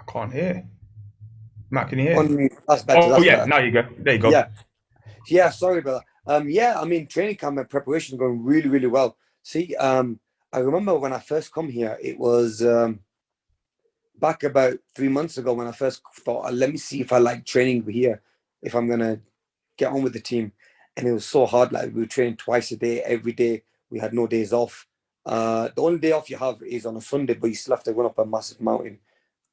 I can't hear. Matt, can you hear? On me. That's better. Oh That's yeah, better. now you go. There you go. Yeah. Yeah. Sorry, brother. Yeah. I mean, training camp and preparation is going really, really well. See, I remember when I first come here, it was back about 3 months ago when I first thought, let me see if I like training here, if I'm gonna get on with the team. And it was so hard. Like we were training twice a day, every day. We had no days off. The only day off you have is on a Sunday, but you still have to run up a massive mountain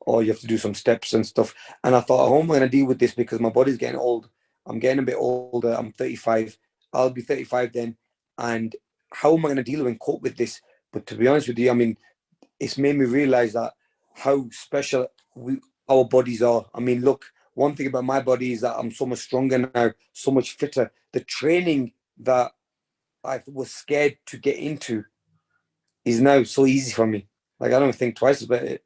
or you have to do some steps and stuff. And I thought, how am I going to deal with this? Because my body's getting old. I'm getting a bit older. I'm 35. I'll be 35 then. And how am I going to deal and cope with this? But to be honest with you, I mean, it's made me realize that how special our bodies are. I mean, look, one thing about my body is that I'm so much stronger now, so much fitter. The training that I was scared to get into is now so easy for me. Like I don't think twice about it.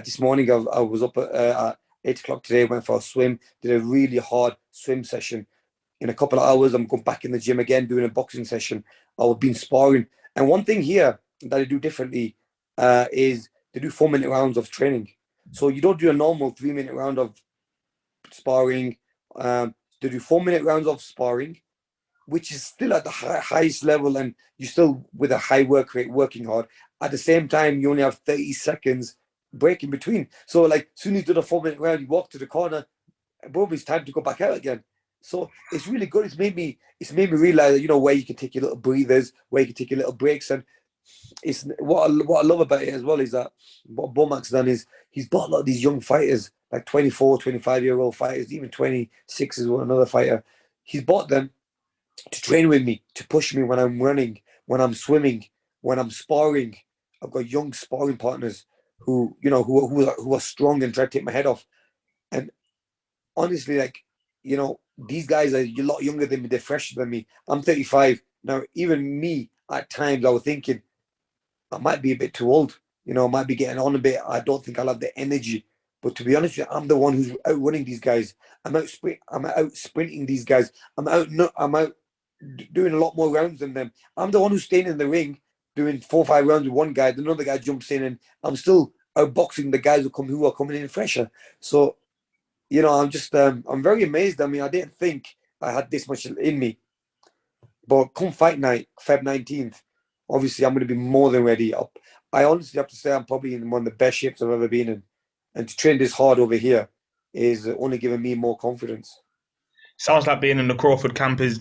This morning I was up at 8 o'clock today. Went for a swim. Did a really hard swim session. In a couple of hours, I'm going back in the gym again, doing a boxing session. I've been sparring. And one thing here that I do differently is to do 4 minute rounds of training. So you don't do a normal 3 minute round of sparring. To do 4 minute rounds of sparring, which is still at the highest level and you're still with a high work rate working hard. At the same time, you only have 30 seconds break in between. So like as soon as you do the 4 minute round, you walk to the corner, boom, it's time to go back out again. So it's really good. It's made me realize that where you can take your little breathers, where you can take your little breaks. And it's what I love about it as well is that what Bomack's done is he's bought a lot of these young fighters, like 24, 25-year-old fighters, even 26 is one another fighter. He's bought them to train with me, to push me when I'm running, when I'm swimming, when I'm sparring. I've got young sparring partners who are strong and try to take my head off. And honestly, like, these guys are a lot younger than me, they're fresher than me. I'm 35. Now, even me, at times, I was thinking I might be a bit too old. I might be getting on a bit. I don't think I'll have the energy. But to be honest with you, I'm the one who's outrunning these guys. I'm out sprinting these guys. I'm out doing a lot more rounds than them. I'm the one who's staying in the ring doing 4 or 5 rounds with one guy. Then another guy jumps in, and I'm still outboxing the guys who are coming in fresher. So I'm very amazed. I mean, I didn't think I had this much in me, but come fight night, Feb 19th, obviously I'm going to be more than ready. I honestly have to say I'm probably in one of the best shapes I've ever been in, and to train this hard over here is only giving me more confidence. Sounds like being in the Crawford camp is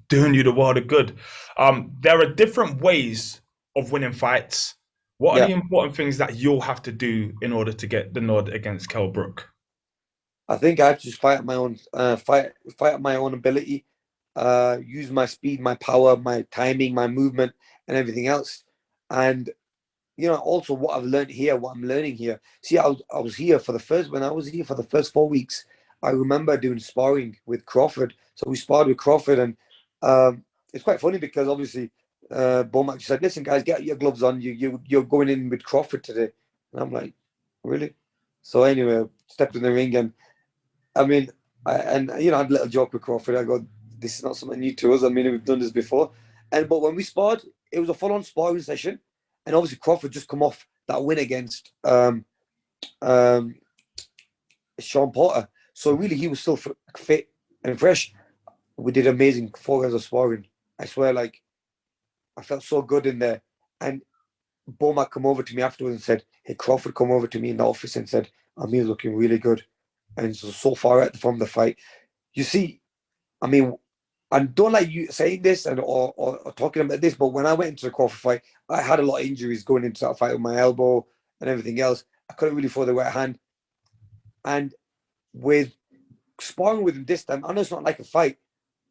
doing you the world of good. There are different ways of winning fights. What are Yeah, the important things that you'll have to do in order to get the nod against Kell Brook? I think I have to just fight at my own fight at my own ability, use my speed, my power, my timing, my movement, and everything else. And also what I've learned here, what I'm learning here. See, I was here for the first when I was here for the first 4 weeks. I remember doing sparring with Crawford. So we sparred with Crawford, and it's quite funny because obviously Bomac just said, "Listen, guys, get your gloves on. You're going in with Crawford today." And I'm like, "Really?" So anyway, stepped in the ring, and I mean, I had a little joke with Crawford. I go, "This is not something new to us. I mean, we've done this before." But when we sparred, it was a full-on sparring session, and obviously Crawford just come off that win against um, Sean Porter, so really he was still fit and fresh. We did amazing 4 hours of sparring. I swear, like I felt so good in there. And Bomac come over to me afterwards and said, "Hey, Crawford come over to me in the office and said, Amir's looking really good." And so far out from the fight, you see, I mean, I don't like you saying this or talking about this, but when I went into the Crawford fight, I had a lot of injuries going into that fight with my elbow and everything else. I couldn't really throw the right hand. And with sparring with him this time, I know it's not like a fight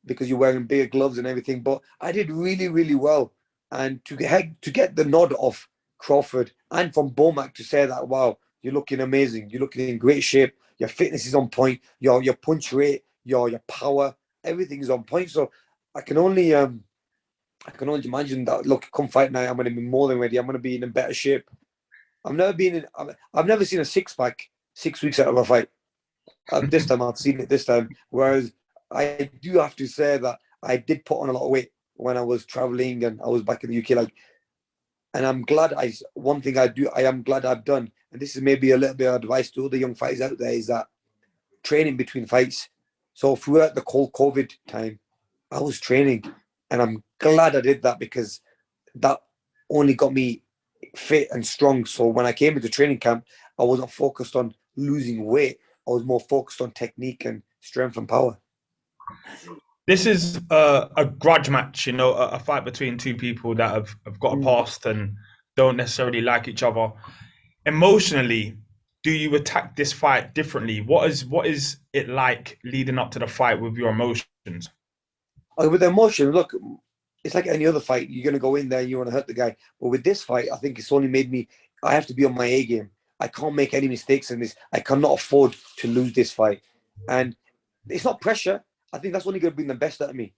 because you're wearing bigger gloves and everything, but I did really, really well. And to get the nod off Crawford and from Bomac to say that, wow, you're looking amazing, you're looking in great shape, your fitness is on point, your punch rate, your power, everything is on point. So I can only imagine that. Look, come fight night, I'm going to be more than ready. I'm going to be in a better shape. I've never seen a six pack 6 weeks out of a fight. This time I've seen it this time. Whereas I do have to say that I did put on a lot of weight when I was traveling and I was back in the UK. Like, and I'm glad one thing I am glad I've done. and this is maybe a little bit of advice to other young fighters out there, is that training between fights. So throughout the whole COVID time, I was training, and I'm glad I did that, because that only got me fit and strong. So when I came into training camp, I wasn't focused on losing weight. I was more focused on technique and strength and power. This is a grudge match, you know, a fight between two people that have got a past and don't necessarily like each other. Emotionally, do you attack this fight differently? What is it like leading up to the fight with your emotions? With the emotion, look, it's like any other fight. You're going to go in there and you want to hurt the guy. But with this fight, I think it's only made me, I have to be on my A game. I can't make any mistakes in this. I cannot afford to lose this fight. And it's not pressure. I think that's only going to bring the best out of me.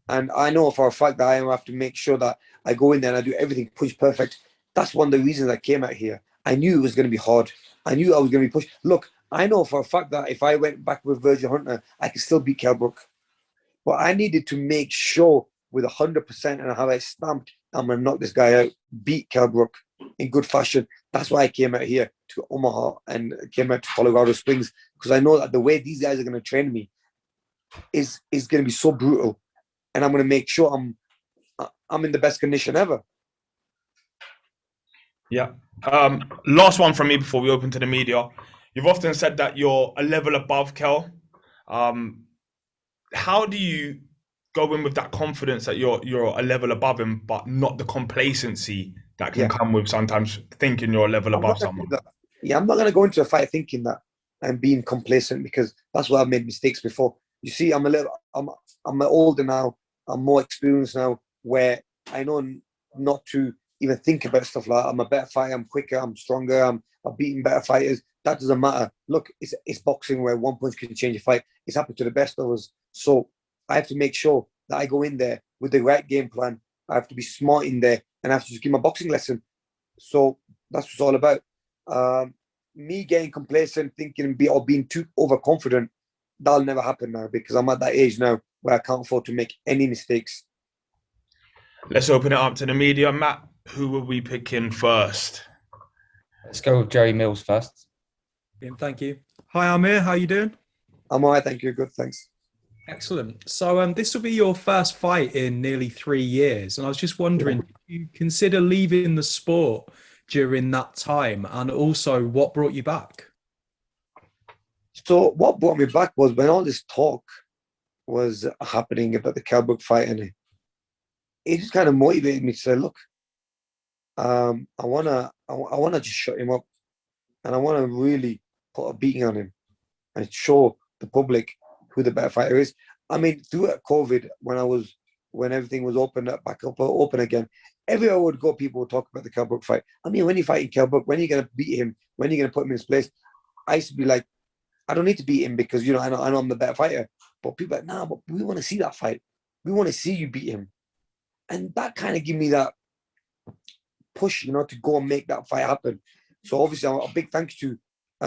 And I know for a fact that I have to make sure that I go in there and I do everything push perfect. That's one of the reasons I came out here. I knew it was going to be hard. I knew I was going to be pushed. Look, I know for a fact that if I went back with Virgil Hunter, I could still beat Kell Brook. But I needed to make sure with 100% and how I stamped, I'm going to knock this guy out, beat Kell Brook in good fashion. That's why I came out here to Omaha and came out to Colorado Springs, because I know that the way these guys are going to train me is going to be so brutal. And I'm going to make sure I'm in the best condition ever. Yeah. Last one from me before we open to the media. You've often said that you're a level above Kell. How do you go in with that confidence that you're a level above him, but not the complacency that can come with sometimes thinking you're a level I'm above not gonna someone? do that. Yeah, I'm not going to go into a fight thinking that I'm being complacent, because that's where I've made mistakes before. You see, I'm older now. I'm more experienced now, where I know not to even think about stuff like that. I'm a better fighter. I'm quicker. I'm stronger. I'm beating better fighters. That doesn't matter. Look, it's boxing where one punch can change a fight. It's happened to the best of us. So I have to make sure that I go in there with the right game plan. I have to be smart in there, and I have to just give my boxing lesson. So that's what it's all about. Me getting complacent, thinking or being too overconfident, that'll never happen now, because I'm at that age now where I can't afford to make any mistakes. Let's open it up to the media. Matt, who will we pick in first? Let's go with Jerry Mills first. Thank you. Hi, Amir. How you doing? I'm all right, thank you. Good, thanks. Excellent. So this will be your first fight in nearly 3 years. And I was just wondering, did you consider leaving the sport during that time? And also, what brought you back? So what brought me back was when all this talk was happening about the Kell Brook fight, and it just kind of motivated me to say, look, I wanna just shut him up, and I wanna really put a beating on him and show the public who the better fighter is. I mean, throughout COVID, when everything was open again, everywhere I would go, people would talk about the Kell Brook fight. I mean, when you fighting Kell Brook, when are you gonna beat him? When are you gonna put him in his place? I used to be like, I don't need to beat him, because I know I'm the better fighter. But people are like, nah, but we want to see that fight. We want to see you beat him. And that kind of gave me that push, to go and make that fight happen. So obviously, a big thanks to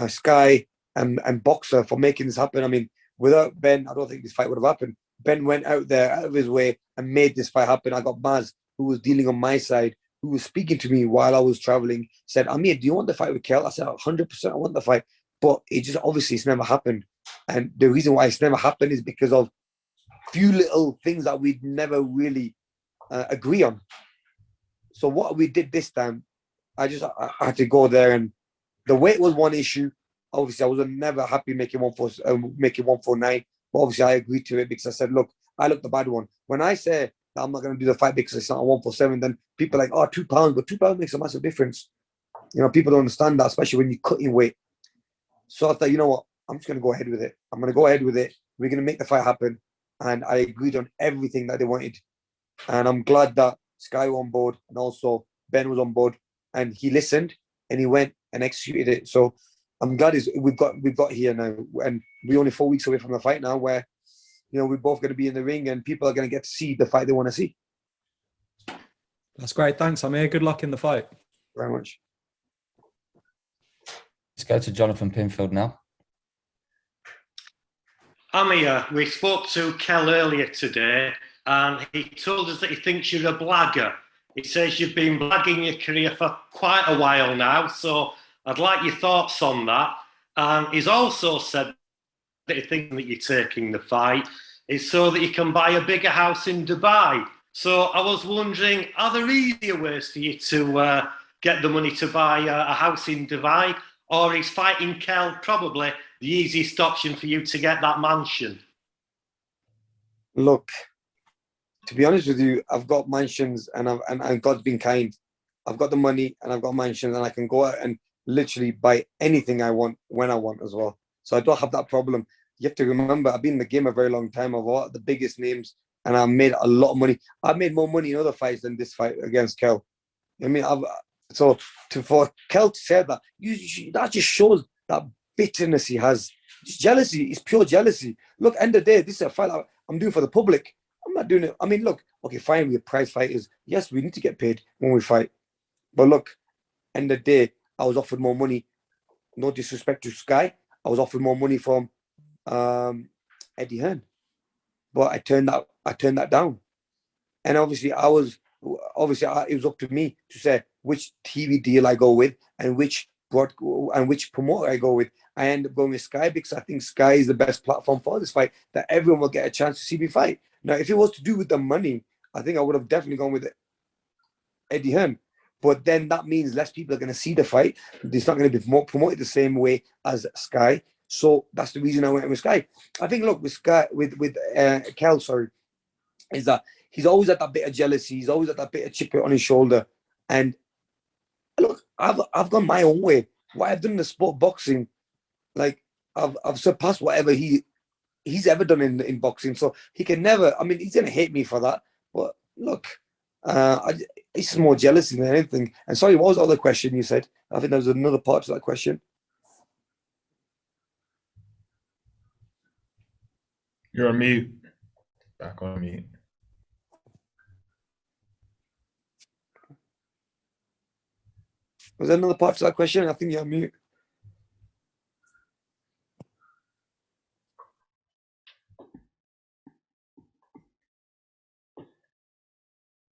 Sky and Boxer for making this happen. I mean, without Ben, I don't think this fight would have happened. Ben went out of his way and made this fight happen. I got Maz, who was dealing on my side, who was speaking to me while I was traveling, said, Amir, do you want the fight with Kell? I said, 100% I want the fight. But it just, obviously, it's never happened. And the reason why it's never happened is because of few little things that we'd never really agree on. So what we did this time, I had to go there, and the weight was one issue. Obviously, I was never happy making 149, but obviously I agreed to it, because I said, look, I look the bad one. When I say that I'm not going to do the fight because it's not a 147, then people are like, oh, 2 pounds, but 2 pounds makes a massive difference. People don't understand that, especially when you're cutting weight. So I thought, you know what, I'm just going to go ahead with it. I'm going to go ahead with it. We're going to make the fight happen. And I agreed on everything that they wanted. And I'm glad that Sky was on board, and also Ben was on board, and he listened and he went and executed it. So I'm glad we've got here now, and we're only 4 weeks away from the fight now, where we're both going to be in the ring and people are going to get to see the fight they want to see. That's great. Thanks, Amir. Good luck in the fight. Very much. Let's go to Jonathan Pinfield now. Amir, we spoke to Kell earlier today, and he told us that he thinks you're a blagger. He says you've been blagging your career for quite a while now. So I'd like your thoughts on that. And he's also said that he thinks that you're taking the fight is so that you can buy a bigger house in Dubai. So I was wondering, are there easier ways for you to get the money to buy a house in Dubai? Or is fighting Kell probably the easiest option for you to get that mansion? Look, to be honest with you, I've got mansions and God's been kind. I've got the money and I've got mansions and I can go out and literally buy anything I want when I want as well. So I don't have that problem. You have to remember, I've been in the game a very long time. I've got the biggest names and I've made a lot of money. I've made more money in other fights than this fight against Kell. I mean, for Kell to say that, that just shows that bitterness he has. It's jealousy. It's pure jealousy. Look, end of the day, this is a fight I'm doing for the public. I'm not doing it. I mean, look, okay, fine, we're prize fighters. Yes, we need to get paid when we fight. But look, end of the day, I was offered more money. No disrespect to Sky. I was offered more money from Eddie Hearn. But I turned that down. And obviously it was up to me to say which TV deal I go with and which promoter I go with. I end up going with Sky because I think Sky is the best platform for this fight, that everyone will get a chance to see me fight. Now, if it was to do with the money, I think I would have definitely gone with Eddie Hearn. But then that means less people are going to see the fight. It's not going to be promoted the same way as Sky. So that's the reason I went with Sky. I think, look, with Sky, with Kell, sorry, is that he's always at that bit of jealousy. He's always at that bit of chip on his shoulder. And look, I've gone my own way. What I've done in the sport of boxing, like I've surpassed whatever he's ever done in boxing. So he can never. I mean, he's gonna hate me for that. But look, it's more jealousy than anything. And sorry, what was the other question you said? I think there was another part to that question. You're on mute. Back on mute. Was there another part to that question? I think you're on mute.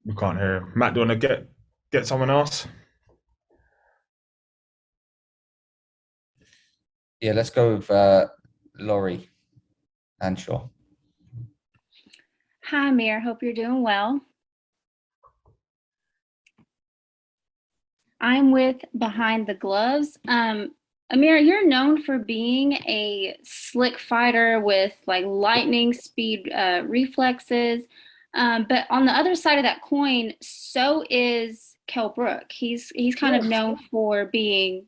We can't hear him. Matt, do you want to get someone else? Yeah, let's go with Laurie Anshaw. Hi, Amir. Hope you're doing well. I'm with Behind the Gloves. Amir, you're known for being a slick fighter with like lightning speed reflexes. But on the other side of that coin, so is Kell Brook. He's kind of known for being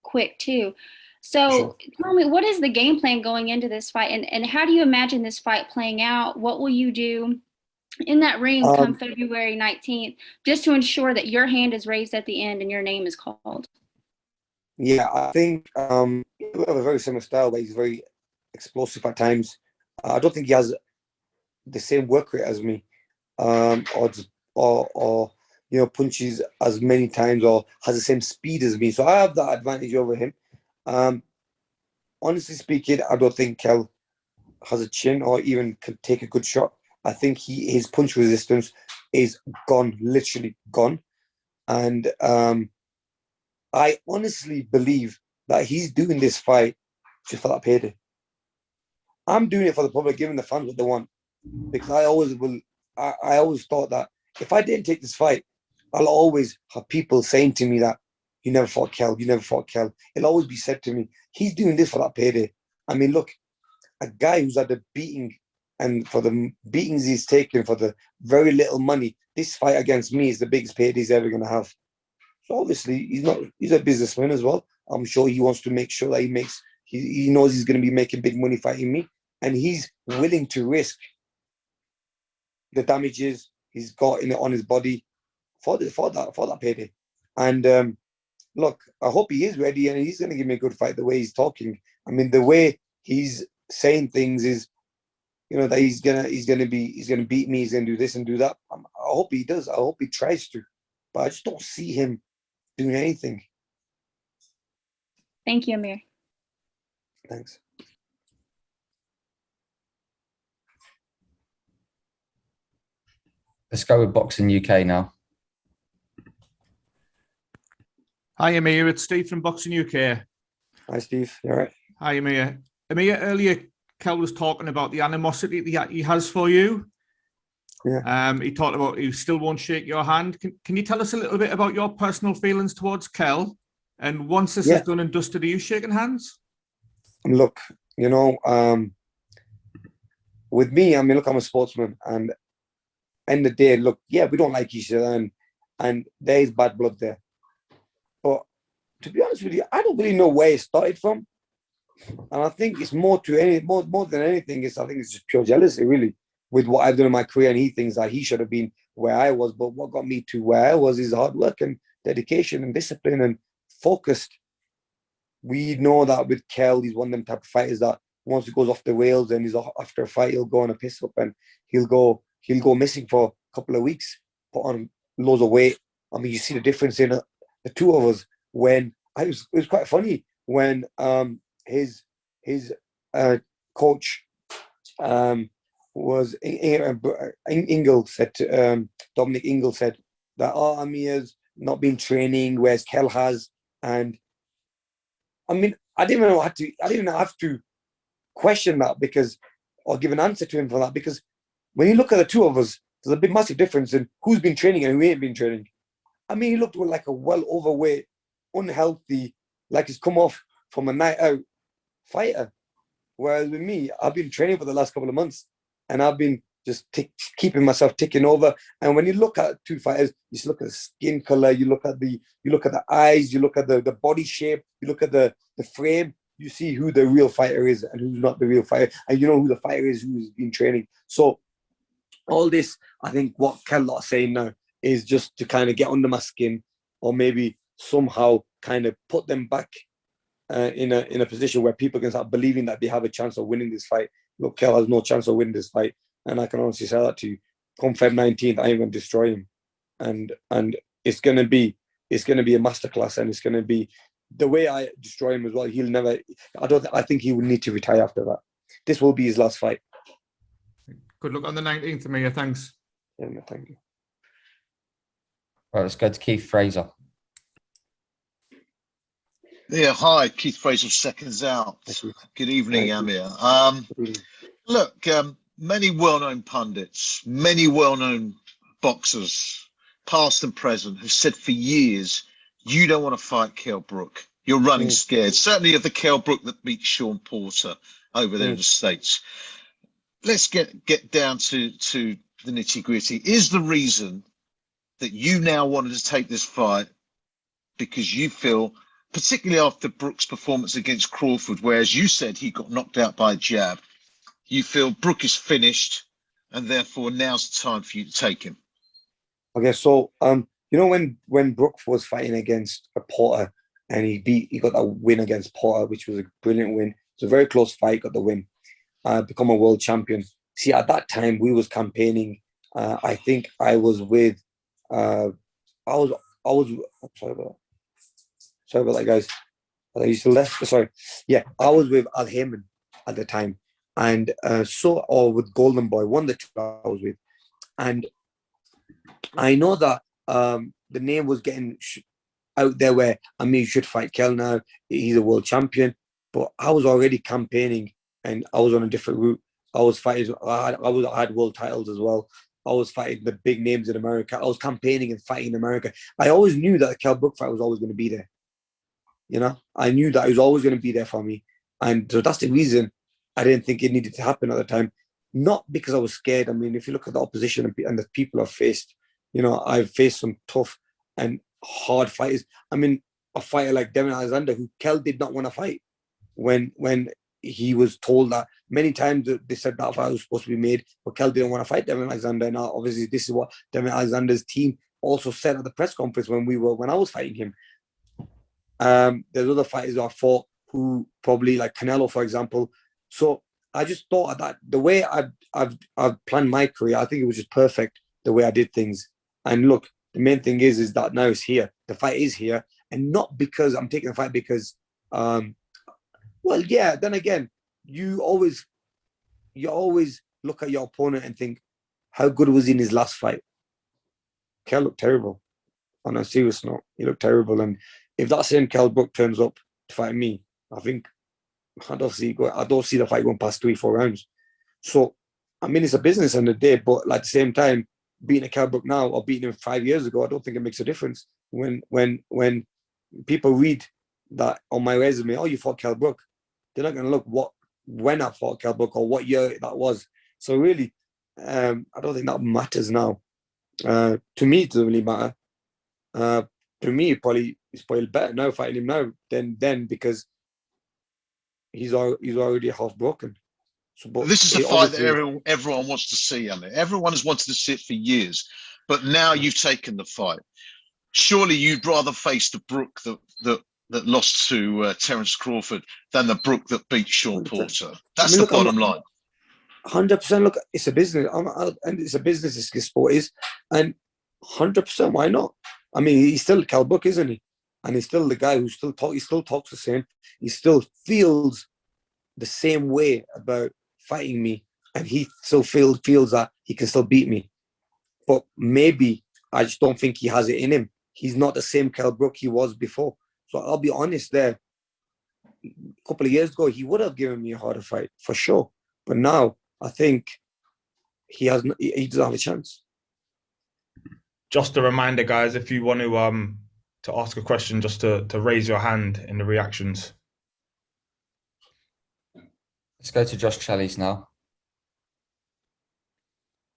quick too. So tell me, what is the game plan going into this fight, and how do you imagine this fight playing out? What will you do in that ring come February 19th, just to ensure that your hand is raised at the end and your name is called? Yeah, I think we have a very similar style, but he's very explosive at times. I don't think he has the same work rate as me, or punches as many times or has the same speed as me. So I have that advantage over him. Honestly speaking, I don't think Kell has a chin or even could take a good shot. I think his punch resistance is gone, literally gone. And I honestly believe that he's doing this fight just for that payday. I'm doing it for the public, giving the fans what they want. Because I always thought that if I didn't take this fight, I'll always have people saying to me that you never fought Kell, you never fought Kell. It'll always be said to me, he's doing this for that payday. I mean, look, a guy who's had a beating, and for the beatings he's taken for the very little money, this fight against me is the biggest payday he's ever going to have. So obviously, he's a businessman as well. I'm sure he wants to make sure that he knows he's going to be making big money fighting me, and he's willing to risk the damages he's got on his body for that payday. And look, I hope he is ready and he's going to give me a good fight. The way he's talking, I mean, the way he's saying things is, that he's gonna beat me. He's gonna do this and do that. I hope he does. I hope he tries to, but I just don't see him doing anything. Thank you, Amir. Thanks. Let's go with Boxing UK now. Hi, Amir. It's Steve from Boxing UK. Hi, Steve. You all right? Hi, Amir. Amir, earlier, Kell was talking about the animosity that he has for you. Yeah. He talked about he still won't shake your hand. Can you tell us a little bit about your personal feelings towards Kell? And once this is done and dusted, are you shaking hands? Look, you know, with me, I mean, look, I'm a sportsman, and end of the day, look, yeah, we don't like each other, and there is bad blood there. But to be honest with you, I don't really know where it started from, and I think it's more than anything. I think it's just pure jealousy, really, with what I've done in my career, and he thinks that he should have been where I was. But what got me to where I was is hard work and dedication and discipline and focused. We know that with Kell, he's one of them type of fighters that once he goes off the rails and he's after a fight, he'll go on a piss up and he'll go missing for a couple of weeks, put on loads of weight. I mean, you see the difference in the two of us. When it was quite funny when his coach was Ingle said to Dominic Ingle said that Amir's not been training, whereas Kell has. And I mean, I didn't even have to question that or give an answer to him for that, because when you look at the two of us, there's a big massive difference in who's been training and who ain't been training. I mean, he looked like a well overweight, unhealthy, like he's come off from a night out fighter. Whereas with me, I've been training for the last couple of months and I've been just keeping myself ticking over. And when you look at two fighters, you just look at the skin color, you look at the eyes, you look at the body shape, you look at the frame, you see who the real fighter is and who's not the real fighter, and you know who the fighter is who's been training. So all this, I think what Kell is saying now is just to kind of get under my skin, or maybe somehow kind of put them back in a position where people can start believing that they have a chance of winning this fight. Look, Kell has no chance of winning this fight, and I can honestly say that to you. Come Feb 19th, I'm going to destroy him, and it's going to be a masterclass, and it's going to be the way I destroy him as well. He'll never. I think he will need to retire after that. This will be his last fight. Good luck on the 19th, Amir. Thanks. Yeah, thank you. Right, let's go to Keith Fraser. Yeah, hi, Keith Fraser, Seconds Out. Good evening, Amir. Look, many well-known pundits, many well-known boxers, past and present, have said for years, you don't want to fight Kell Brook. You're running scared. Certainly of the Kell Brook that beat Sean Porter over there in the States. Let's get down to the nitty-gritty. Is the reason that you now wanted to take this fight because you feel, particularly after Brook's performance against Crawford, where, as you said, he got knocked out by a jab, you feel Brook is finished, and therefore now's the time for you to take him? Okay, so you know when Brook was fighting against Porter and he got that win against Porter, which was a brilliant win. It's a very close fight, got the win, become a world champion. See, at that time we was campaigning. I think I was with I'm sorry about that, guys. I used to left. Sorry. Yeah, I was with Al Heyman at the time, and or with Golden Boy, one of the two I was with. And I know that the name was getting out there where, I mean, you should fight Kell now. He's a world champion. But I was already campaigning, and I was on a different route. I was fighting. I had world titles as well. I was fighting the big names in America. I was campaigning and fighting in America. I always knew that the Kell Brook fight was always going to be there. You know, I knew that it was always going to be there for me. And so that's the reason I didn't think it needed to happen at the time. Not because I was scared. I mean, if you look at the opposition and the people I've faced, you know, I've faced some tough and hard fighters. I mean, a fighter like Devin Alexander, who Kell did not want to fight when he was told that many times they said that fight was supposed to be made, but Kell didn't want to fight Devin Alexander. Now, obviously, this is what Devin Alexander's team also said at the press conference when I was fighting him. There's other fighters I fought who probably, like Canelo, for example. So I just thought that the way I've planned my career, I think it was just perfect the way I did things. And look, the main thing is that now it's here. The fight is here, and not because I'm taking the fight because, well, yeah. Then again, you always look at your opponent and think, how good was he in his last fight? Kell looked terrible. On a serious note, he looked terrible, and if that same Kell Brook turns up to fight me, I think I don't see the fight going past 3-4 rounds. So, I mean, it's a business end of the day, but like, at the same time, beating a Kell Brook now or beating him 5 years ago, I don't think it makes a difference. When people read that on my resume, oh, you fought Kell Brook, they're not going to look when I fought Kell Brook or what year that was. So really, I don't think that matters now. To me, it doesn't really matter. To me, it's probably better now fighting him now than then, because he's already half broken. So, but this is a fight that everyone wants to see. I mean, everyone has wanted to see it for years, but now you've taken the fight. Surely you'd rather face the Brook that lost to Terence Crawford than the Brook that beat Sean Porter. That's the bottom line. 100%. Look, it's a business, and it's a business. This sport is, and 100%. Why not? I mean, he's still Kell Brook, isn't he? And he's still the guy who still talks the same. He still feels the same way about fighting me, and he still feels that he can still beat me. But maybe I just don't think he has it in him. He's not the same Kell Brook he was before. So I'll be honest, there, a couple of years ago, he would have given me a harder fight for sure. But now I think he doesn't have a chance. Just a reminder, guys, if you want to ask a question, just to raise your hand in the reactions. Let's go to Josh Challies now.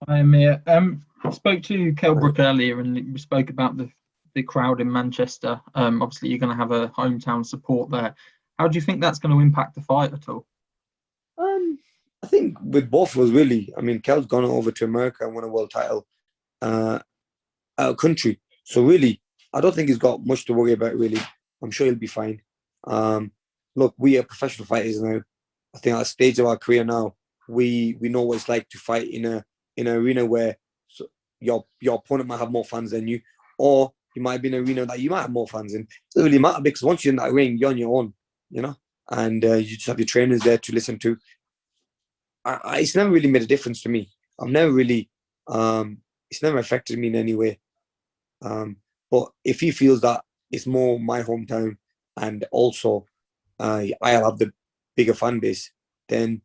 Hi, Amir. I spoke to Kell Brook earlier, and we spoke about the crowd in Manchester. Obviously, you're going to have a hometown support there. How do you think that's going to impact the fight at all? I think with both of us, really. I mean, Kell's gone over to America and won a world title out of country. So really, I don't think he's got much to worry about, really. I'm sure he'll be fine. Look, we are professional fighters now. I think at a stage of our career now, we know what it's like to fight in an arena where your opponent might have more fans than you, or you might be in an arena that you might have more fans in. It doesn't really matter, because once you're in that ring, you're on your own, you know, and you just have your trainers there to listen to. It's never really made a difference to me. I've never really, it's never affected me in any way. But if he feels that it's more my hometown, and also I'll have the bigger fan base, then,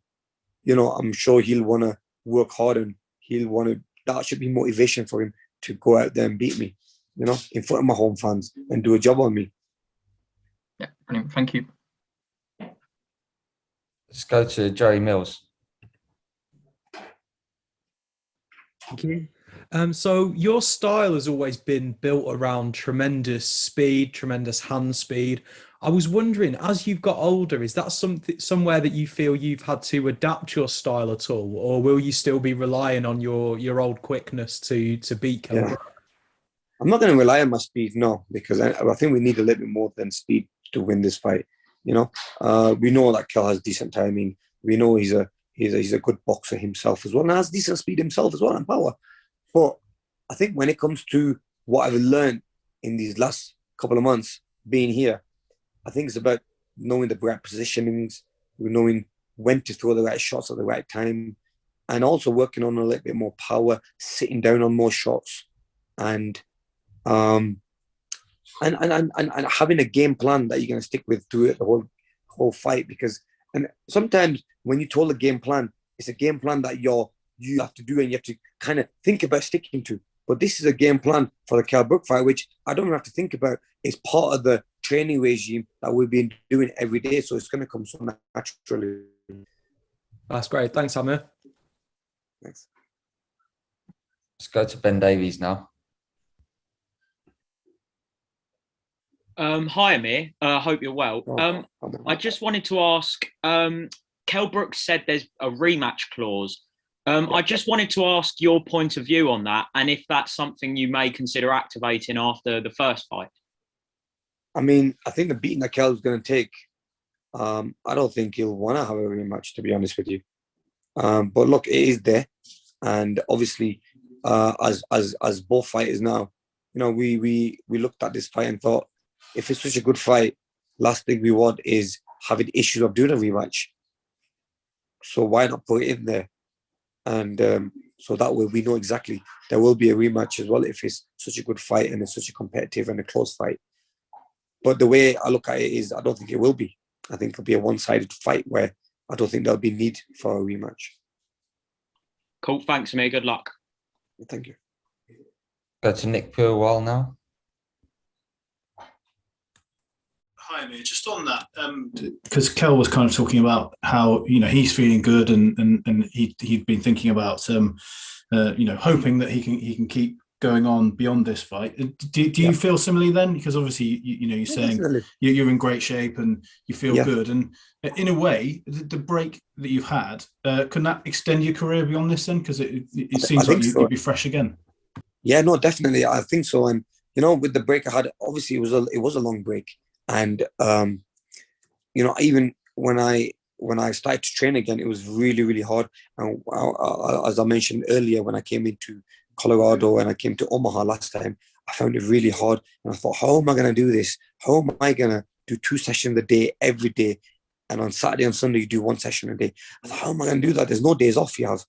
you know, I'm sure he'll want to work hard, and that should be motivation for him to go out there and beat me, you know, in front of my home fans and do a job on me. Yeah, brilliant. Thank you. Let's go to Joey Mills. Thank you. So your style has always been built around tremendous speed, tremendous hand speed. I was wondering, as you've got older, is that somewhere that you feel you've had to adapt your style at all, or will you still be relying on your old quickness to beat Kell Brook? I'm not going to rely on my speed, no, because I think we need a little bit more than speed to win this fight. You know, we know that Kell has decent timing. We know he's a good boxer himself as well, and has decent speed himself as well, and power. But I think when it comes to what I've learned in these last couple of months being here, I think it's about knowing the right positionings, knowing when to throw the right shots at the right time, and also working on a little bit more power, sitting down on more shots, and having a game plan that you're going to stick with through it the whole fight. Because sometimes when you told a game plan, it's a game plan that you have to do, and you have to kind of think about sticking to. But this is a game plan for the Kell Brook fight, which I don't have to think about. It's part of the training regime that we've been doing every day, so it's going to come so naturally. That's great. Thanks, Amir. Thanks. Let's go to Ben Davies now. Hi, Amir. I hope you're well. I just wanted to ask, Kell Brook said there's a rematch clause. I just wanted to ask your point of view on that, and if that's something you may consider activating after the first fight. I mean, I think the beating that Kell's going to take, I don't think he'll want to have a rematch, to be honest with you. But look, it is there, and obviously, as both fighters now, you know, we looked at this fight and thought, if it's such a good fight, last thing we want is having issues of doing a rematch. So why not put it in there? And so that way we know exactly there will be a rematch as well if it's such a good fight and it's such a competitive and a close fight. But the way I look at it is, I don't think it will be. I think it'll be a one-sided fight where I don't think there'll be need for a rematch. Cool. Thanks, Amir. Good luck. Thank you. Go to Nick Purwell now. Hi, Amir. Just on that, because Kell was kind of talking about how he's feeling good and he'd been thinking about hoping that he can keep going on beyond this fight. Do you feel similarly then? Because obviously you're saying you're in great shape and you feel good, and in a way the break that you've had can that extend your career beyond this then? Because it seems like you'd be fresh again. Yeah, no, definitely. I think so. And with the break I had, obviously it was a long break. And even when I started to train again, it was really, really hard. And as I mentioned earlier, when I came into Colorado and I came to Omaha last time, I found it really hard. And I thought, how am I going to do this? How am I going to do 2 sessions a day every day? And on Saturday and Sunday, you do 1 session a day. I thought, how am I going to do that? There's no days off you have.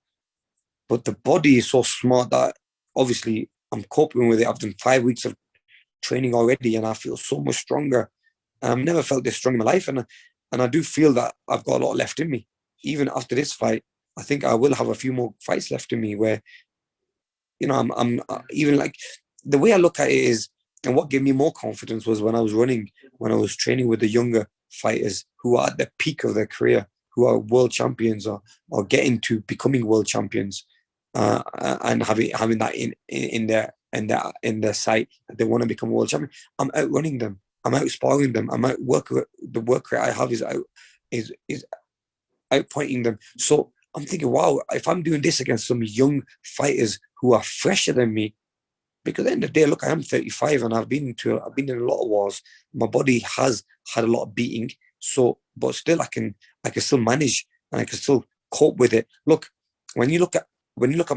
But the body is so smart that obviously I'm coping with it. I've done 5 weeks of training already and I feel so much stronger. I've never felt this strong in my life, and I do feel that I've got a lot left in me. Even after this fight, I think I will have a few more fights left in me where, I'm even like the way I look at it is, and what gave me more confidence was when I was training with the younger fighters who are at the peak of their career, who are world champions or getting to becoming world champions, and having that in their sight that they want to become world champion. I'm outrunning them. I'm outsparring them. I'm the work rate I have is outpointing them. So I'm thinking, wow, if I'm doing this against some young fighters who are fresher than me, because at the end of the day, look, I am 35 and I've been in a lot of wars. My body has had a lot of beating. So, but still, I can still manage and I can still cope with it. Look, when you look at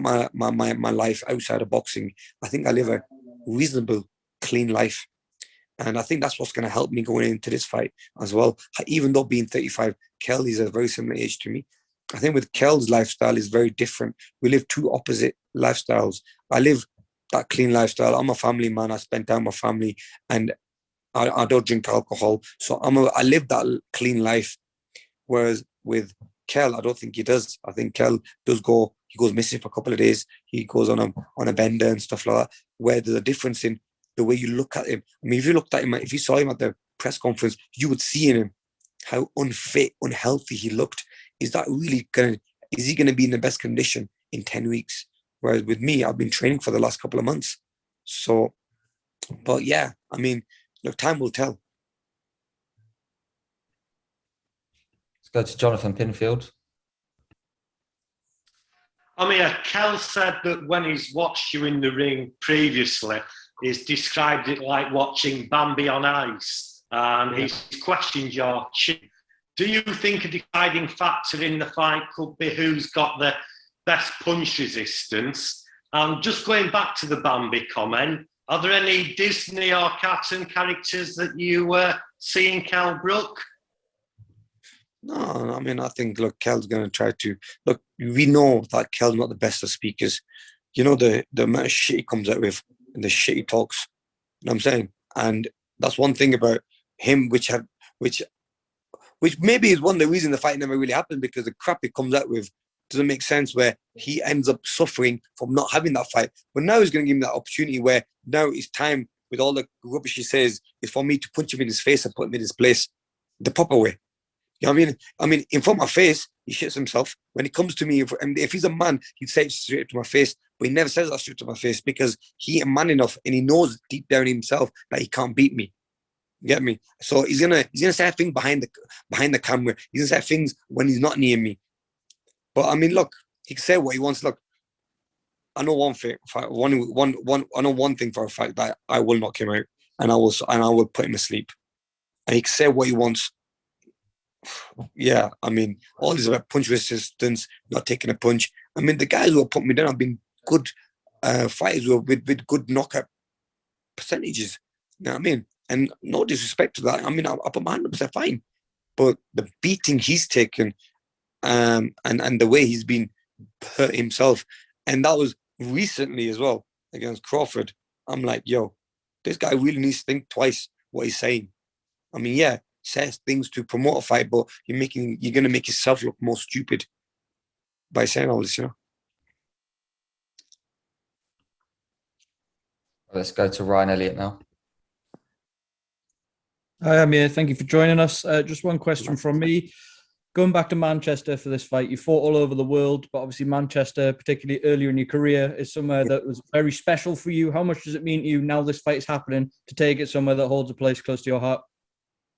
my life outside of boxing, I think I live a reasonable, clean life. And I think that's what's going to help me going into this fight as well. Even though being 35, Kell is a very similar age to me. I think with Kell's lifestyle is very different. We live 2 opposite lifestyles. I live that clean lifestyle. I'm a family man. I spend time with my family and I don't drink alcohol. So I live that clean life. Whereas with Kell, I don't think he does. I think Kell he goes missing for a couple of days. He goes on a bender and stuff like that, where there's a difference in the way you look at him. I mean, if you saw him at the press conference, you would see in him how unfit, unhealthy he looked. Is he going to be in the best condition in 10 weeks? Whereas with me, I've been training for the last couple of months. So, but yeah, I mean, look, time will tell. Let's go to Jonathan Pinfield. I mean, Kell said that when he's watched you in the ring previously, he's described it like watching Bambi on ice, and he's questioned your chin. Do you think a deciding factor in the fight could be who's got the best punch resistance? And just going back to the Bambi comment, are there any Disney or cartoon characters that you see in Kell Brook? No, I mean, I think, look, Kell's going to try to... Look, we know that Kell's not the best of speakers. The amount of shit he comes out with and the shit he talks. You know what I'm saying? And that's one thing about him, which maybe is one of the reasons the fight never really happened, because the crap he comes out with doesn't make sense, where he ends up suffering from not having that fight. But now he's going to give him that opportunity where now it's time, with all the rubbish he says, is for me to punch him in his face and put him in his place the proper way. You know what I mean? I mean, in front of my face, he shits himself. When he comes to me, if he's a man, he'd say it straight to my face, but he never says that straight to my face because he ain't man enough and he knows deep down himself that he can't beat me. You get me? So he's gonna say things behind the camera. He's gonna say things when he's not near me. But I mean, look, he can say what he wants. Look, I know one thing. I know one thing for a fact, that I will knock him out, and I will put him asleep. And he can say what he wants. Yeah, I mean, all this about punch resistance, not taking a punch. I mean, the guys who have put me down have been good fighters with good knockout percentages. You know what I mean? And no disrespect to that. I mean, I put my 100% fine. But the beating he's taken, and the way he's been hurt himself, and that was recently as well against Crawford. I'm like, yo, this guy really needs to think twice what he's saying. I mean, yeah, says things to promote a fight, but you're going to make yourself look more stupid by saying all this, you know. Let's go to Ryan Elliott now. Hi, Amir. Thank you for joining us. Just one question from me. Going back to Manchester for this fight, you fought all over the world, but obviously Manchester, particularly earlier in your career, is somewhere that was very special for you. How much does it mean to you now this fight is happening to take it somewhere that holds a place close to your heart?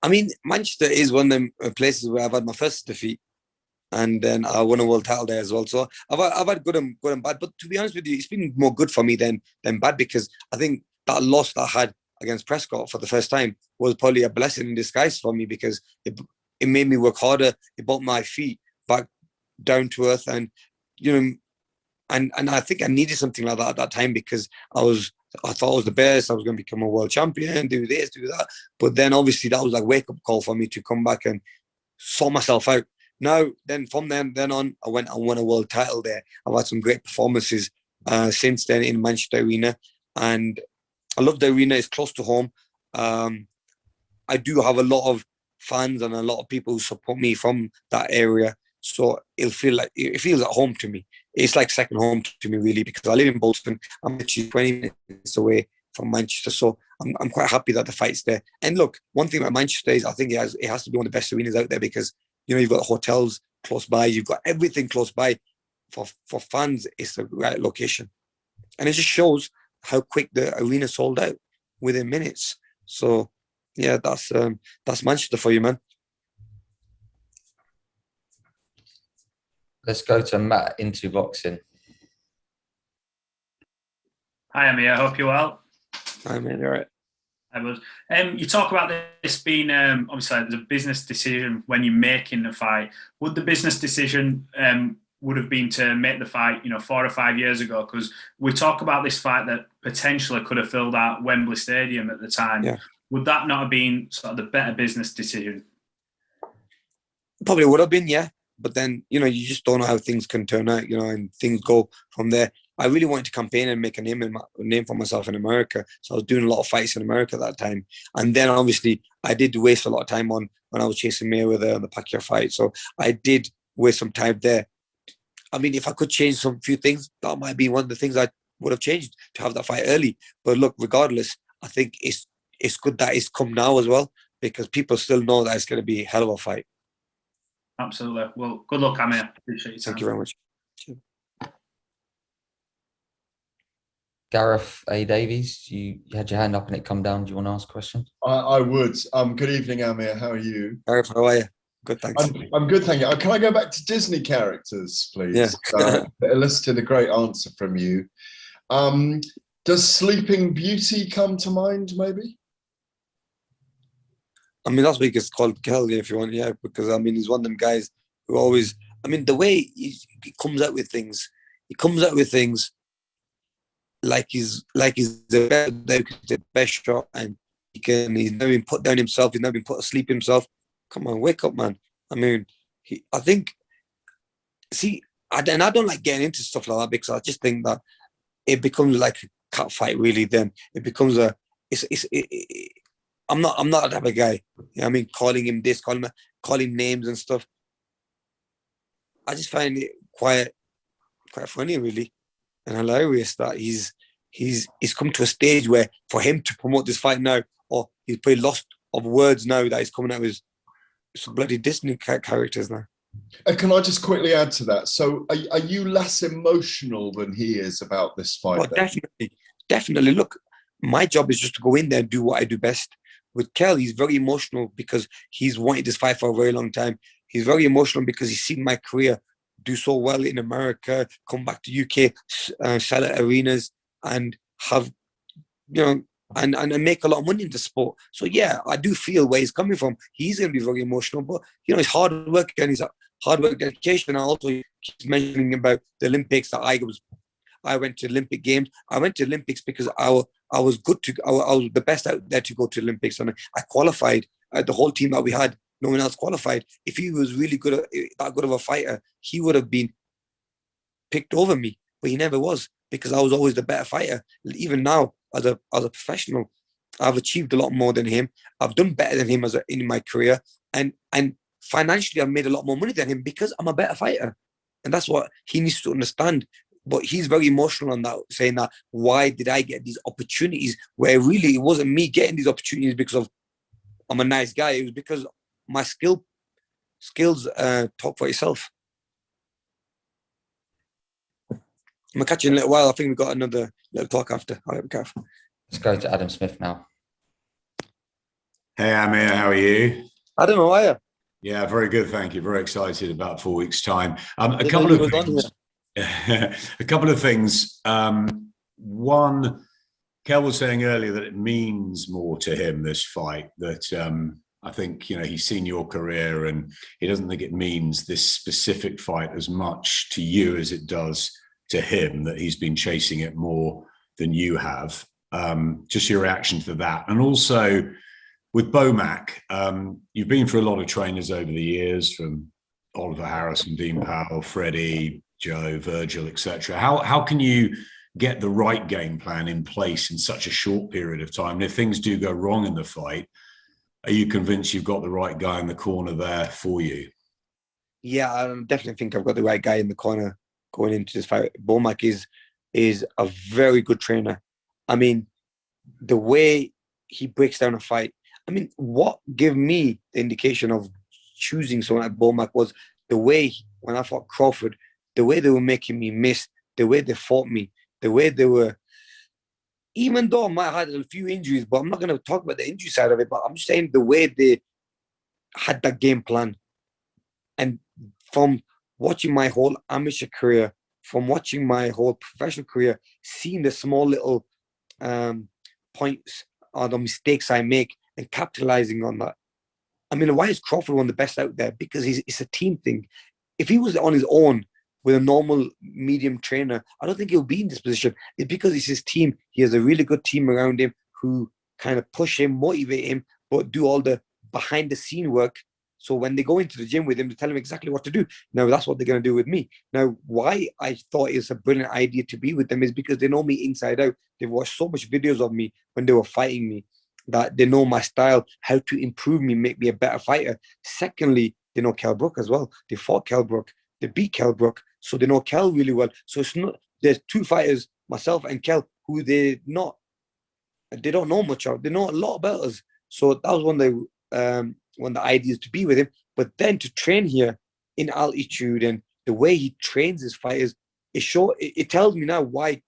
I mean, Manchester is one of them places where I've had my first defeat, and then I won a world title there as well. So I've had good and bad, but to be honest with you, it's been more good for me than bad, because I think that loss that I had against Prescott for the first time was probably a blessing in disguise for me, because it made me work harder. It brought my feet back down to earth, and you know, and I think I needed something like that at that time, because I thought I was the best. I was going to become a world champion, do this, do that. But then obviously that was like a wake up call for me to come back and sort myself out. Now, then from then on, I went and won a world title there. I've had some great performances since then in Manchester Arena, and I love the arena. It's close to home. I do have a lot of fans and a lot of people who support me from that area, so it feels at home to me. It's like second home to me, really, because I live in Bolton. I'm actually 20 minutes away from Manchester, so I'm quite happy that the fight's there. And look, one thing about Manchester is I think it has to be one of the best arenas out there, because you know, you've got hotels close by, you've got everything close by. For fans, it's the right location, and it just shows how quick the arena sold out within minutes. So yeah, that's Manchester for you, man. Let's go to Matt into boxing. Hi, Amir. I hope you're well. Hi, man. You're right. I was. You talk about this being obviously the business decision when you're making the fight. Would the business decision would have been to make the fight, 4 or 5 years ago? Because we talk about this fight that potentially could have filled out Wembley Stadium at the time. Yeah. Would that not have been sort of the better business decision? Probably would have been, yeah. But then, you just don't know how things can turn out, and things go from there. I really wanted to campaign and make a name for myself in America. So I was doing a lot of fights in America at that time. And then obviously I did waste a lot of time when I was chasing Mayweather and the Pacquiao fight. So I did waste some time there. I mean, if I could change some few things, that might be one of the things I would have changed to have that fight early. But look, regardless, I think it's good that it's come now as well, because people still know that it's going to be a hell of a fight. Absolutely. Well, good luck, Amir. Appreciate your time. Thank you very much. Gareth A. Davies, you had your hand up and it come down. Do you want to ask a question? I would. Good evening, Amir. How are you? Gareth, how are you? Good, thanks. I'm good, thank you. Can I go back to Disney characters, please? Yeah. Elicited a great answer from you. Does Sleeping Beauty come to mind, maybe? I mean, that's why it's called Kell, if you want, yeah, because, I mean, he's one of them guys who always, I mean, the way he comes out with things, like he's the best shot, and he's never been put down himself, he's never been put asleep himself. Come on, wake up, man. I mean, I don't like getting into stuff like that, because I just think that it becomes like a cat fight, really. Then it becomes I'm not that type of guy. You know, I mean, calling him this, call him names and stuff. I just find it quite funny, really, and hilarious that he's come to a stage where for him to promote this fight now, or he's probably lost of words now that he's coming out with some bloody Disney characters now. Can I just quickly add to that? So are you less emotional than he is about this fight? Oh, definitely. Look, my job is just to go in there and do what I do best. With Kell, he's very emotional because he's wanted this fight for a very long time. He's very emotional because he's seen my career do so well in America, come back to UK, sell at arenas, and have, and make a lot of money in the sport. So yeah, I do feel where he's coming from. He's going to be very emotional, but it's hard work and his hard work, dedication. And also keeps mentioning about the Olympics that I went to Olympic Games. I went to Olympics because I was the best out there to go to Olympics, and I qualified. The whole team that we had, no one else qualified. If he was really that good of a fighter, he would have been picked over me, but he never was, because I was always the better fighter. Even now, as a professional, I've achieved a lot more than him. I've done better than him in my career, and financially, I've made a lot more money than him because I'm a better fighter, and that's what he needs to understand. But he's very emotional on that, saying that why did I get these opportunities where really it wasn't me getting these opportunities because of I'm a nice guy. It was because my skills talk for itself. I'm gonna catch you in a little while. I think we've got another little talk after. All right, Kev. Let's go to Adam Smith now. Hey, Amir, how are you? I don't know, are you? Yeah, very good, thank you. Very excited about 4 weeks' time. A couple of things. A couple of things. One, Kell was saying earlier that it means more to him, this fight, that I think, you know, he's seen your career and he doesn't think it means this specific fight as much to you as it does to him, that he's been chasing it more than you have. Just your reaction to that. And also with Bomac, you've been through a lot of trainers over the years, from Oliver Harrison, Dean Powell, Freddie, Joe, Virgil, etc. How can you get the right game plan in place in such a short period of time? And if things do go wrong in the fight, are you convinced you've got the right guy in the corner there for you? Yeah, I definitely think I've got the right guy in the corner going into this fight. Bomac is a very good trainer. I mean, the way he breaks down a fight. I mean, what gave me the indication of choosing someone like Bomac was the way, when I fought Crawford, the way they were making me miss, the way they fought me, the way they were, even though I might have had a few injuries, but I'm not going to talk about the injury side of it, but I'm just saying the way they had that game plan. And from watching my whole amateur career, from watching my whole professional career, seeing the small little points or the mistakes I make and capitalizing on that. I mean, why is Crawford one of the best out there? Because it's a team thing. If he was on his own with a normal medium trainer, I don't think he'll be in this position. It's because it's his team. He has a really good team around him who kind of push him, motivate him, but do all the behind the scene work. So when they go into the gym with him, they tell him exactly what to do. Now, that's what they're going to do with me. Now, why I thought it's a brilliant idea to be with them is because they know me inside out. They've watched so much videos of me when they were fighting me that they know my style, how to improve me, make me a better fighter. Secondly, they know Kell Brook as well. They fought Kell Brook. They beat Kell Brook. So they know Kell really well. So it's not, there's two fighters, myself and Kell, who they don't know much of. They know a lot about us. So that was one of the ideas to be with him. But then to train here in altitude and the way he trains his fighters, it tells me now why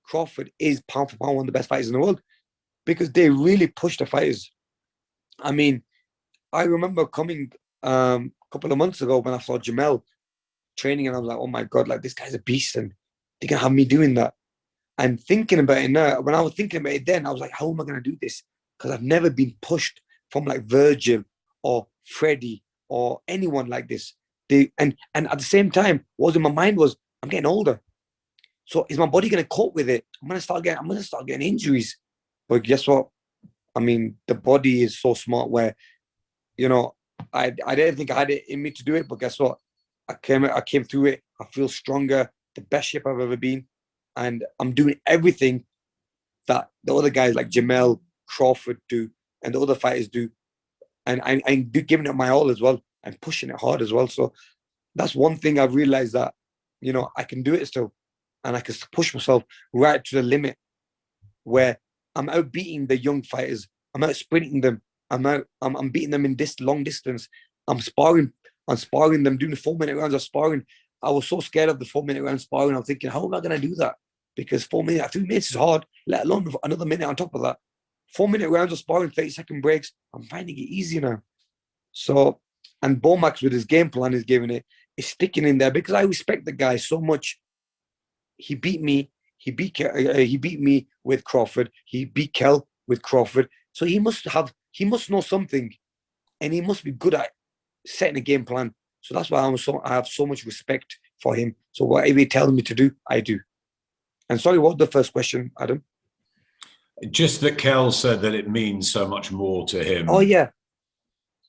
Crawford is pound for pound one of the best fighters in the world, because they really push the fighters. I mean, I remember coming a couple of months ago when I saw Jamel training, and I was like, oh my God, like this guy's a beast, and they can have me doing that. And thinking about it now, when I was thinking about it then, I was like, how am I going to do this? Because I've never been pushed from like Virgil or Freddie or anyone like this. And at the same time, what was in my mind was, I'm getting older. So is my body going to cope with it? I'm going to start getting injuries. But guess what? I mean, the body is so smart where, you know, I didn't think I had it in me to do it, but guess what? I came through it. I feel stronger, the best shape I've ever been. And I'm doing everything that the other guys like Jamel, Crawford do, and the other fighters do. And I'm giving it my all as well. I'm pushing it hard as well. So that's one thing I've realized, that, you know, I can do it still. And I can push myself right to the limit where I'm out beating the young fighters. I'm out sprinting them. I'm beating them in this long distance. I'm sparring them, doing the 4-minute rounds of sparring. I was so scared of the 4-minute round sparring. I'm thinking, how am I going to do that? Because 3 minutes is hard, let alone another minute on top of that. 4-minute rounds of sparring, 30-second breaks. I'm finding it easy now. So, and Bomac with his game plan is giving it, is sticking in there because I respect the guy so much. He beat me. He beat me with Crawford. He beat Kell with Crawford. So he must know something, and he must be good at setting a game plan. So that's why I have so much respect for him. So whatever he tells me to do, I do. And sorry, what was the first question, Adam? Just that Kell said that it means so much more to him. Oh yeah.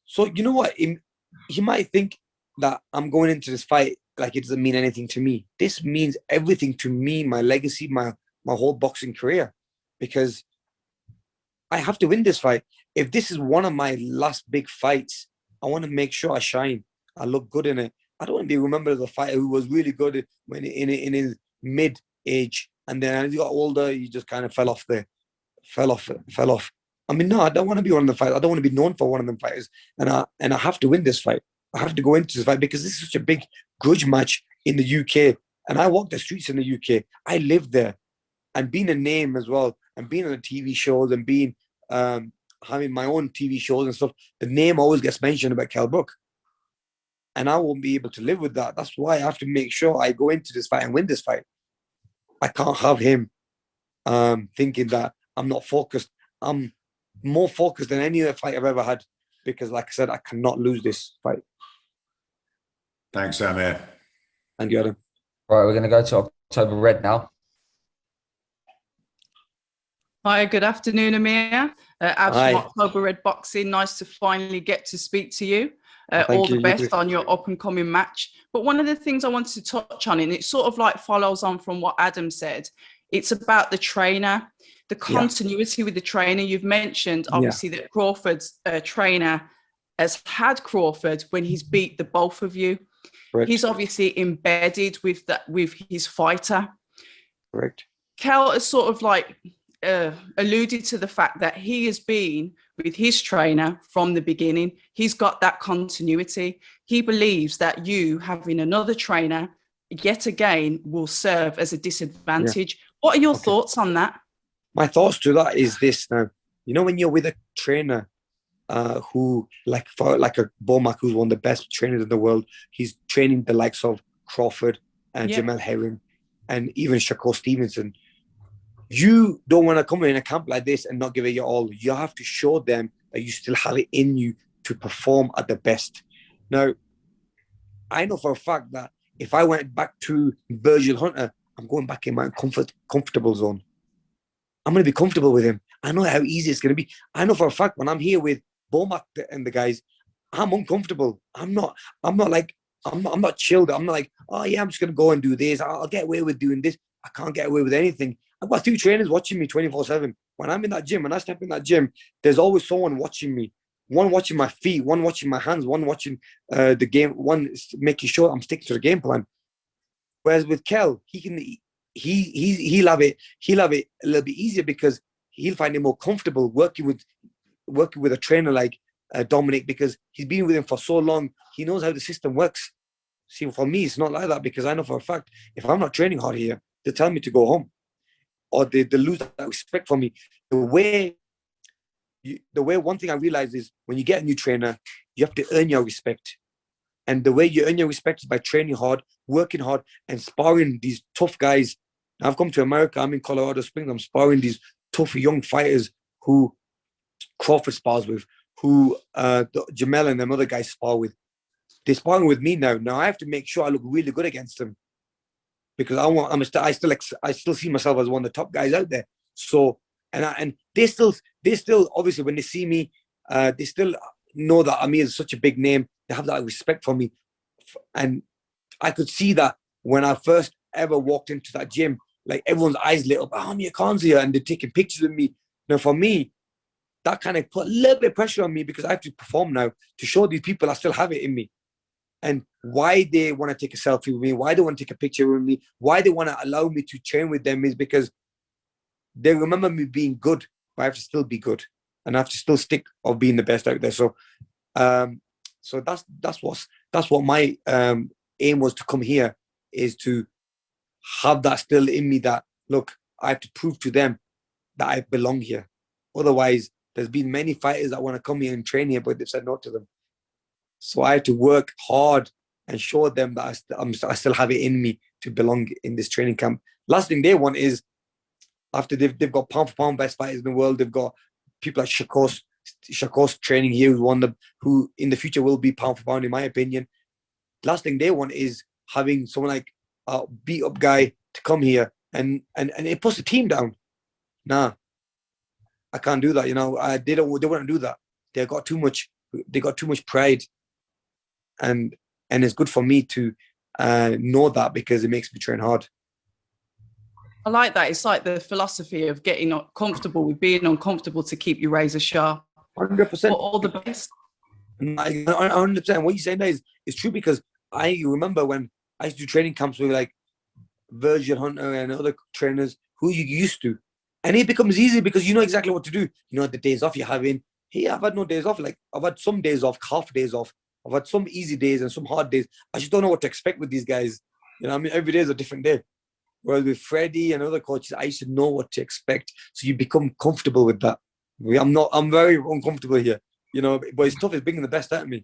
So you know what? He might think that I'm going into this fight like it doesn't mean anything to me. This means everything to me, my legacy, my whole boxing career, because I have to win this fight. If this is one of my last big fights, I want to make sure I shine. I look good in it. I don't want to be remembered as a fighter who was really good when in his mid age, and then as he got older, he just kind of fell off. I mean, no, I don't want to be one of the fighters. I don't want to be known for one of them fighters. And I have to win this fight. I have to go into this fight because this is such a big grudge match in the UK. And I walk the streets in the UK. I live there, and being a name as well, and being on the TV shows, and being having my own TV shows and stuff. The name always gets mentioned about Kell Brook, and I won't be able to live with that. That's why I have to make sure I go into this fight and win this fight. I can't have him thinking that I'm not focused. I'm more focused than any other fight I've ever had, because, like I said, I cannot lose this fight. Thanks, Amir. Thank you, Adam. Right, we're going to go to October Red now. Hi, good afternoon, Amir. Abs Hi. from October Red Boxing. Nice to finally get to speak to you. Thank All you, the you best too. on your up-and-coming match. But one of the things I wanted to touch on, and it sort of like follows on from what Adam said, it's about the trainer, the continuity with the trainer. You've mentioned, obviously, that Crawford's trainer has had Crawford when he's beat the both of you. Correct. He's obviously embedded with that, with his fighter. Correct. Kell has sort of like alluded to the fact that he has been with his trainer from the beginning. He's got that continuity. He believes that you having another trainer yet again will serve as a disadvantage. What are your thoughts on that? My thoughts to that is this now. You know, when you're with a trainer who, like a Bomac, who's one of the best trainers in the world, he's training the likes of Crawford and Jamel Herring and even Shakur Stevenson. You don't want to come in a camp like this and not give it your all. You have to show them that you still have it in you to perform at the best. Now, I know for a fact that if I went back to Virgil Hunter, I'm going back in my comfortable zone. I'm going to be comfortable with him. I know how easy it's going to be. I know for a fact when I'm here with Bomac and the guys, I'm uncomfortable. I'm not chilled. I'm not like, oh yeah, I'm just going to go and do this. I'll get away with doing this. I can't get away with anything. I've got 2 trainers watching me 24/7. When I'm in that gym, when I step in that gym, there's always someone watching me. One watching my feet, one watching my hands, one watching the game, one making sure I'm sticking to the game plan. Whereas with Kell, he'll have it a little bit easier because he'll find it more comfortable working with a trainer like Dominic, because he's been with him for so long. He knows how the system works. See, for me, it's not like that, because I know for a fact if I'm not training hard here, they tell me to go home, or they lose that respect for me. The way one thing I realize is when you get a new trainer, you have to earn your respect. And the way you earn your respect is by training hard, working hard, and sparring these tough guys. Now, I've come to America. I'm in Colorado Springs. I'm sparring these tough young fighters who Crawford spars with, who Jamel and them other guys spar with. They're sparring with me now. Now I have to make sure I look really good against them, because I still see myself as one of the top guys out there. So and they still obviously when they see me, they still know that Amir is such a big name. They have that respect for me, and I could see that when I first ever walked into that gym, like everyone's eyes lit up. Oh, Amir Khan's here, and they're taking pictures with me. Now for me, that kind of put a little bit of pressure on me, because I have to perform now to show these people I still have it in me. And why they want to take a selfie with me, why they want to take a picture with me, why they want to allow me to train with them is because they remember me being good, but I have to still be good, and I have to still stick of being the best out there. So, so that's what my aim was to come here, is to have that still in me, that look, I have to prove to them that I belong here. Otherwise, there's been many fighters that want to come here and train here, but they've said no to them. So I have to work hard and show them that I still have it in me to belong in this training camp. Last thing they want is, after they've got pound for pound best fighters in the world, they've got people like Shakur's training here, who in the future will be pound for pound, in my opinion. Last thing they want is having someone like a beat up guy to come here and it puts the team down. Nah, I can't do that. You know, they wouldn't do that. They got too much pride. And it's good for me to know that, because it makes me train hard. I like that. It's like the philosophy of getting comfortable with being uncomfortable to keep your razor sharp. 100%. All the best. I understand what you're saying. That is true, because I remember when I used to do training camps with like Virgil Hunter and other trainers who you used to, and it becomes easy because you know exactly what to do. You know the days off you're having. Hey, I've had no days off. Like I've had some days off, half days off. I've had some easy days and some hard days. I just don't know what to expect with these guys. You know, I mean, every day is a different day. Whereas with Freddie and other coaches, I used to know what to expect. So you become comfortable with that. I'm very uncomfortable here, you know, but it's tough. It's bringing the best out of me.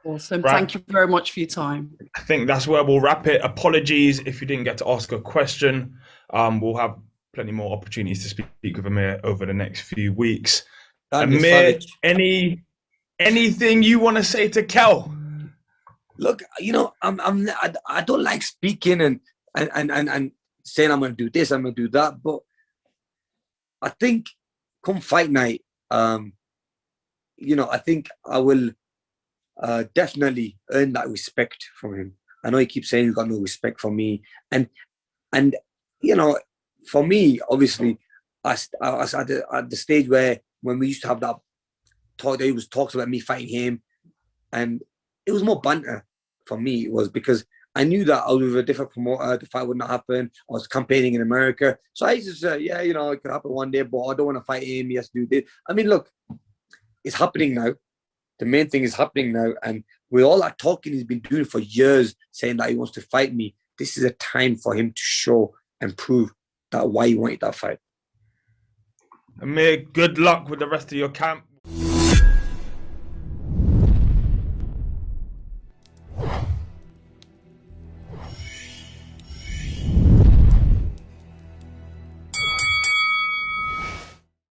Awesome. Right. Thank you very much for your time. I think that's where we'll wrap it. Apologies if you didn't get to ask a question. We'll have plenty more opportunities to speak with Amir over the next few weeks. Amir, anything you want to say to Kell? Look, you know, I don't like speaking and saying I'm going to do this, I'm going to do that, but I think come fight night, you know, I think I will definitely earn that respect from him. I know he keeps saying he's got no respect for me, and you know, for me, obviously, I was at the stage where when we used to have that talk, there was talks about me fighting him, and it was more banter for me. It was because I knew that I was with a different promoter, the fight would not happen. I was campaigning in America, so I just said, yeah, you know, it could happen one day, but I don't want to fight him. He has to do this. I mean, look, it's happening now. The main thing is happening now, and with all that talking he's been doing for years, saying that he wants to fight me, this is a time for him to show and prove that why he wanted that fight. Amir, good luck with the rest of your camp.